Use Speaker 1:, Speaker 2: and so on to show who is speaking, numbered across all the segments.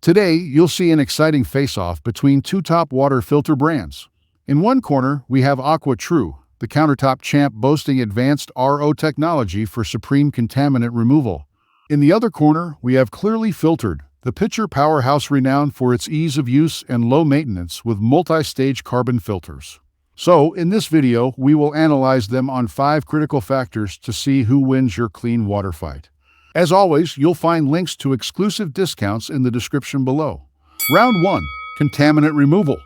Speaker 1: Today, you'll see an exciting face-off between two top water filter brands. In one corner, we have AquaTru, the countertop champ boasting advanced RO technology for supreme contaminant removal. In the other corner, we have Clearly Filtered, the pitcher powerhouse renowned for its ease of use and low maintenance with multi-stage carbon filters. So, in this video, we will analyze them on 5 critical factors to see who wins your clean water fight. As always, you'll find links to exclusive discounts in the description below. Round 1. Contaminant Removal.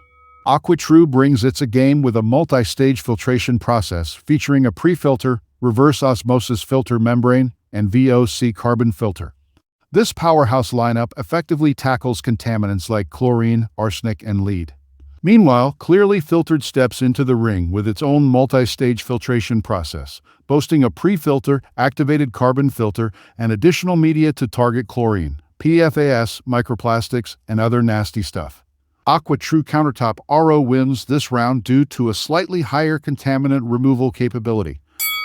Speaker 1: AquaTru brings its A-game with a multi-stage filtration process featuring a pre-filter, reverse osmosis filter membrane, and VOC carbon filter. This powerhouse lineup effectively tackles contaminants like chlorine, arsenic, and lead. Meanwhile, Clearly Filtered steps into the ring with its own multi-stage filtration process, boasting a pre-filter, activated carbon filter, and additional media to target chlorine, PFAS, microplastics, and other nasty stuff. AquaTru Countertop RO wins this round due to a slightly higher contaminant removal capability.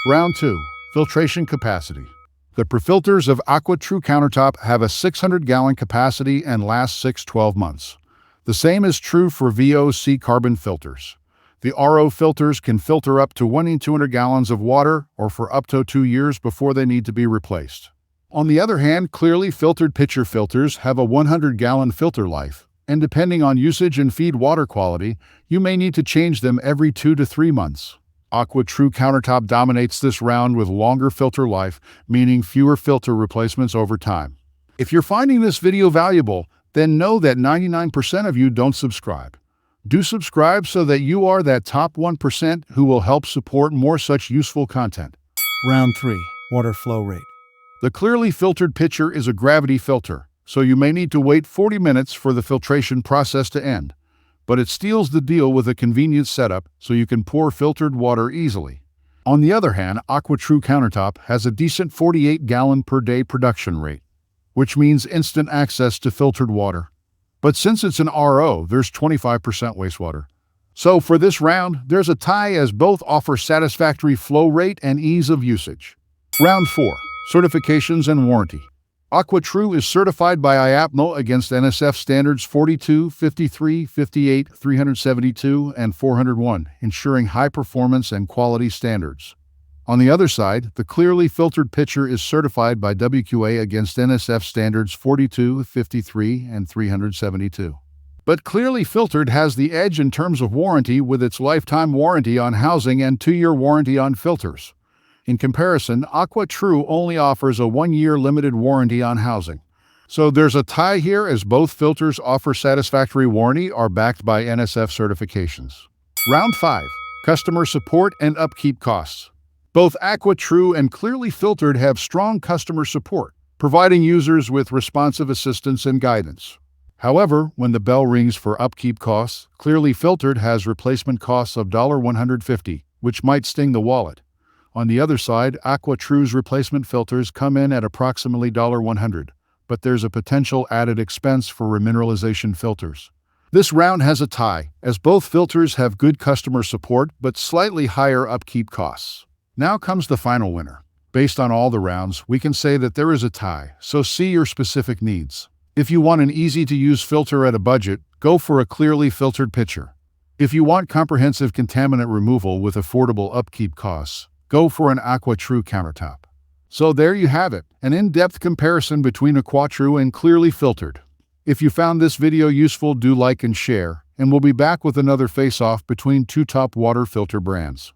Speaker 1: Round 2. Filtration Capacity. The pre-filters of AquaTru Countertop have a 600-gallon capacity and last 6-12 months. The same is true for VOC carbon filters. The RO filters can filter up to 200 gallons of water or for up to 2 years before they need to be replaced. On the other hand, Clearly Filtered pitcher filters have a 100-gallon filter life, and depending on usage and feed water quality, you may need to change them every 2 to 3 months. AquaTru Countertop dominates this round with longer filter life, meaning fewer filter replacements over time. If you're finding this video valuable, then know that 99% of you don't subscribe. Do subscribe so that you are that top 1% who will help support more such useful content.
Speaker 2: Round 3. Water flow rate.
Speaker 1: The Clearly Filtered pitcher is a gravity filter, so you may need to wait 40 minutes for the filtration process to end. But it steals the deal with a convenient setup so you can pour filtered water easily. On the other hand, AquaTru Countertop has a decent 48-gallon per day production rate, which means instant access to filtered water. But since it's an RO, there's 25% wastewater. So for this round, there's a tie as both offer satisfactory flow rate and ease of usage. Round 4. Certifications and Warranty. AquaTru is certified by IAPMO against NSF standards 42, 53, 58, 372, and 401, ensuring high performance and quality standards. On the other side, the Clearly Filtered pitcher is certified by WQA against NSF standards 42, 53, and 372. But Clearly Filtered has the edge in terms of warranty with its lifetime warranty on housing and 2-year warranty on filters. In comparison, AquaTru only offers a 1-year limited warranty on housing. So there's a tie here as both filters offer satisfactory warranty are backed by NSF certifications. Round 5. Customer Support and Upkeep Costs. Both AquaTru and Clearly Filtered have strong customer support, providing users with responsive assistance and guidance. However, when the bell rings for upkeep costs, Clearly Filtered has replacement costs of $150, which might sting the wallet. On the other side, AquaTru's replacement filters come in at approximately $100, but there's a potential added expense for remineralization filters. This round has a tie, as both filters have good customer support but slightly higher upkeep costs. Now comes the final winner. Based on all the rounds, we can say that there is a tie, so see your specific needs. If you want an easy-to-use filter at a budget, go for a Clearly Filtered pitcher. If you want comprehensive contaminant removal with affordable upkeep costs, go for an AquaTru Countertop. So there you have it, an in-depth comparison between AquaTru and Clearly Filtered. If you found this video useful, do like and share, and we'll be back with another face-off between two top water filter brands.